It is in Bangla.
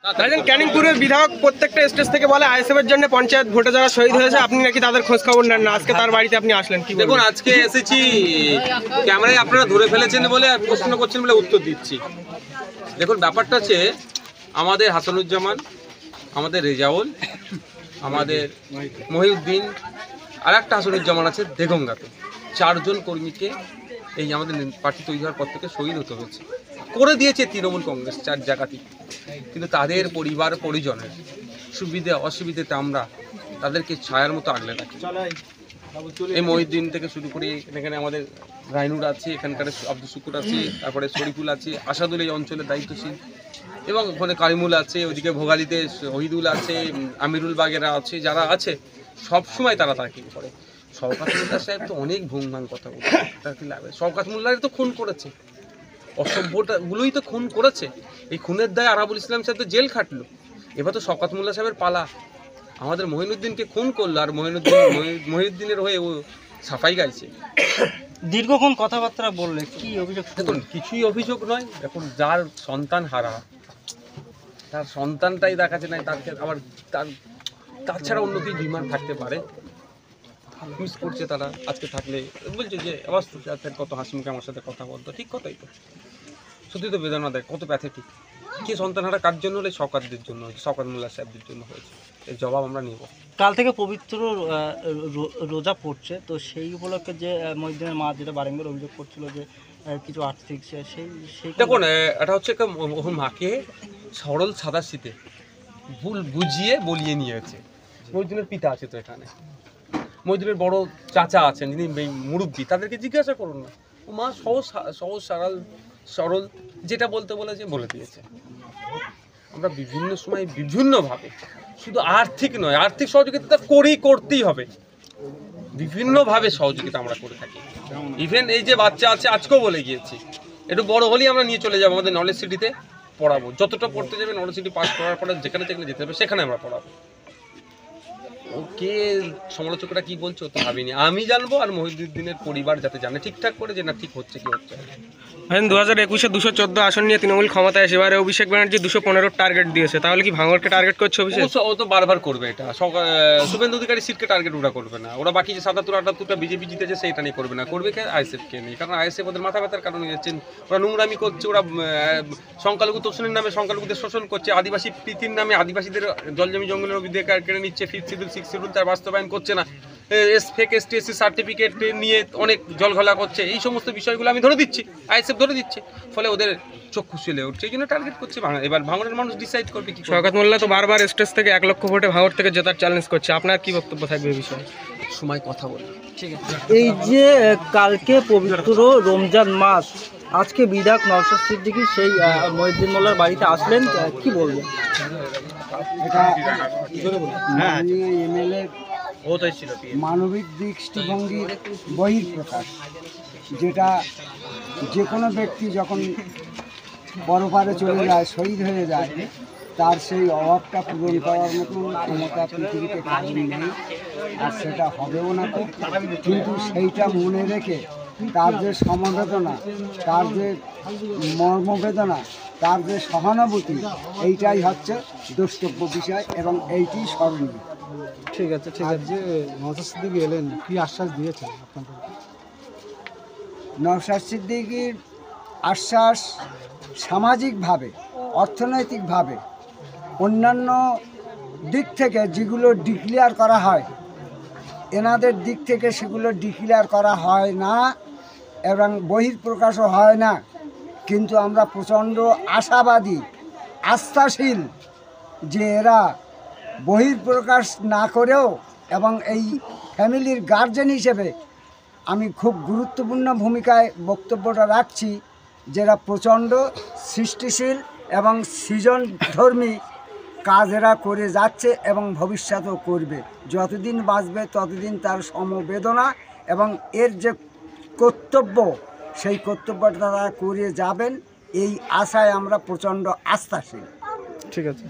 ক্যানিংপুরের বিধায়ক প্রত্যেকটা স্টেজ থেকে বলে আইএসএফ এর জন্য পঞ্চায়েত ভোটে যারা শহীদ হয়েছে আপনি নাকি তাদের খোঁজ খবর নেন না, আজকে তার বাড়িতে আপনি আসলেন কি? দেখুন, আজকে এসেছি, ক্যামেরায় আপনারা ধরে ফেলেছেন বলে প্রশ্ন করছেন বলে উত্তর দিচ্ছি। দেখুন, ব্যাপারটা হচ্ছে আমাদের হাসানুজ্জামান, আমাদের রেজাউল, আমাদের মহিউদ্দিন, আর একটা হাসানুজ্জামান আছে দেগঙ্গাতে, 4 জন কর্মীকে এই আমাদের পার্টি তৈরি হওয়ার পর থেকে শহীদ হতে হয়েছে। করে দিয়েছে তৃণমূল কংগ্রেস 4 জায়গাতেই, কিন্তু তাদের পরিবার পরিজনের সুবিধে অসুবিধেতে আমরা তাদেরকে ছায়ার মতো আগলে রাখি। এই মহিউদ্দিন থেকে শুরু করে এখানে আমাদের রাইনুর আছে, এখানকার আব্দুল শুকুর আছে, তারপরে শরীফুল আছে, আসাদুল এই অঞ্চলের দায়িত্বশীল, এবং ওখানে কারিমুল আছে, ওইদিকে ভোগালিতে শহীদুল আছে, আমিরুল বাগেরা আছে, যারা আছে সবসময় তারা তাকে করে। শওকত মোল্লা সাহেব তো অনেক ভুংভাং কথা বলছে, তার কি লাগবে? শওকত মোল্লার তো খুন করেছে, অসভ্যটাগুলোই তো খুন করেছে। এই খুনের দায় আরাবুল ইসলাম সাহেব তো জেল খাটলো, এবার তো শওকত মোল্লা সাহেবের পালা। আমাদের মহিনুদ্দিনকে খুন করলো, আর মহিউদ্দিনের হয়ে ও সাফাই গাইছে। দীর্ঘক্ষণ কথাবার্তা বললে কি অভিযোগ? দেখুন, কিছুই অভিযোগ নয়। এখন যার সন্তান হারা, তার সন্তানটাই দেখাচ্ছে না, তাকে আবার তাছাড়া অন্য কি ডিমান্ড থাকতে পারে? মিস করছে তারা। আজকে থাকলে বলছে যে আবার কত হাসি মুখে আমার সাথে কথা বলতো, ঠিক কথাই তো। সত্যি তো বেদনা দেয়, কত প্যাথেটিক। কে সন্তান হারা কার জন্য হলে? শওকতদের জন্য, শওকত মোল্লা সাহেবদের জন্য হয়েছে। এর জবাব আমরা নেব। কাল থেকে পবিত্র রোজা পড়ছে, তো সেই উপলক্ষে যে মহিউদ্দিনের মা যেটা বারংবার অভিযোগ করছিল যে কিছু আর্থিক সেই দেখুন, এটা হচ্ছে ওর মাকে সরল সাদাশীতে ভুল বুঝিয়ে বলিয়ে নিয়েছে। মহিউদ্দিনের পিতা আছে তো এখানে, মহিউদ্দিনের বড় চাচা আছেন যিনি মুরব্বী, তাদেরকে জিজ্ঞাসা করুন না। ও মা সহজ সরল যেটা বলতে বলেছে বলে দিয়েছে। আমরা বিভিন্ন সময় বিভিন্নভাবে, শুধু আর্থিক নয়, আর্থিক সহযোগিতা করতেই হবে, বিভিন্নভাবে সহযোগিতা আমরা করে থাকি। ইভেন এই যে বাচ্চা আছে, আজকেও বলে গিয়েছি, একটু বড় হলেই আমরা নিয়ে চলে যাবো আমাদের নলেজ সিটিতে পড়াবো। যতটা পড়তে যাবে নলেজ সিটি পাস করার পরে যেখানে যেতে হবে সেখানে আমরা পড়াবো। ওকে সমালোচকরা কি বলছো তো ভাবিনি, আমি জানবো, আর মহিউদ্দিনের পরিবার যাতে জানে ঠিকঠাক করে যে না ঠিক হচ্ছে কি হচ্ছে। 2021-এ 214 আসন নিয়ে তৃণমূল ক্ষমতায় এসে এবারে অভিষেক ব্যানার্জি 215 টার্গেট দিয়েছে, তাহলে কি ভাঙড়কে টার্গেট করছে অভিষেক? ও তো বারবার করবে এটা। শুভেন্দু অধিকারী সিটকে টার্গেট ওরা করবে না, ওরা বাকি যে 77-78টা বিজেপি জিতেছে সেইটা নিয়ে করবে না, করবে কে? আইএসএফকে নিয়ে। কারণ আইএসএফ ওদের মাথা ব্যথার কারণে যাচ্ছেন, ওরা নোংরামি করছে, ওরা সংখ্যালঘু তোষণের নামে সংখ্যালঘুদের শোষণ করছে, আদিবাসী প্রীতির নামে আদিবাসীদের জলজমি জঙ্গলের অধিকার কেড়ে নিচ্ছে, 5th শিডিউল 6th শিডিউল তার বাস্তবায়ন করছে না, ফেক এসটি এসসি সার্টিফিকেট নিয়ে অনেক জলঘোলা করছে। এই সমস্ত বিষয়গুলো আমি ধরে দিচ্ছি, আইএসএফ ধরে দিচ্ছে, ফলে ওদের চক্ষু শুলে উঠছে, এই জন্য টার্গেট করছে। এবার ভাঙড়ের মানুষ ডিসাইড করবে কি। শওকত মোল্লা তো বারবার স্টেজ থেকে 1 লক্ষ ভোটে ভাঙড় থেকে জেতার চ্যালেঞ্জ করছে, আপনার কি বক্তব্য থাকবে এই বিষয়ে? সময় কথা বলি। ঠিক আছে। এই যে কালকে পবিত্র রমজান মাস, আজকে বিধায়ক নওশাদ সিদ্দিকী সেই মহিউদ্দিন মোল্লার বাড়িতে আসলেন, কি বলবেন? মানবিক দৃষ্টিভঙ্গির বহিঃপ্রকাশ, যেটা যে কোনো ব্যক্তি যখন পরপারে চলে যায়, শহীদ হয়ে যায়, তার সেই অভাবটা পূরণ করার মতন ক্ষমতা পৃথিবীতে কারণ নেই, আর সেটা হবেও না। কিন্তু সেইটা মনে রেখে তার যে সমবেদনা, তার যে মর্মবেদনা, তার যে সহানুভূতি, এইটাই হচ্ছে দ্রষ্টব্য বিষয় এবং এইটি স্মরণীয়। ঠিক আছে, ঠিক আছে। যে নওশাদ সিদ্দিকী এলেন, কি আশ্বাস দিয়েছেন আপনাদের? নওশাদ সিদ্দিকীর আশ্বাস সামাজিকভাবে, অর্থনৈতিকভাবে, অন্যান্য দিক থেকে যেগুলো ডিক্লেয়ার করা হয়, এনাদের দিক থেকে সেগুলো ডিক্লেয়ার করা হয় না এবং বহিঃপ্রকাশও হয় না। কিন্তু আমরা প্রচণ্ড আশাবাদী, আস্থাশীল যে এরা বহিঃপ্রকাশ না করেও, এবং এই ফ্যামিলির গার্জেন হিসেবে আমি খুব গুরুত্বপূর্ণ ভূমিকায় বক্তব্যটা রাখছি, যারা প্রচণ্ড সৃষ্টিশীল এবং সৃজনধর্মী কাজ এরা করে যাচ্ছে এবং ভবিষ্যতেও করবে। যতদিন বাঁচবে ততদিন তার সমবেদনা এবং এর যে কর্তব্য, সেই কর্তব্যটা তারা করে যাবেন, এই আশায় আমরা প্রচণ্ড আস্থাশীল। ঠিক আছে।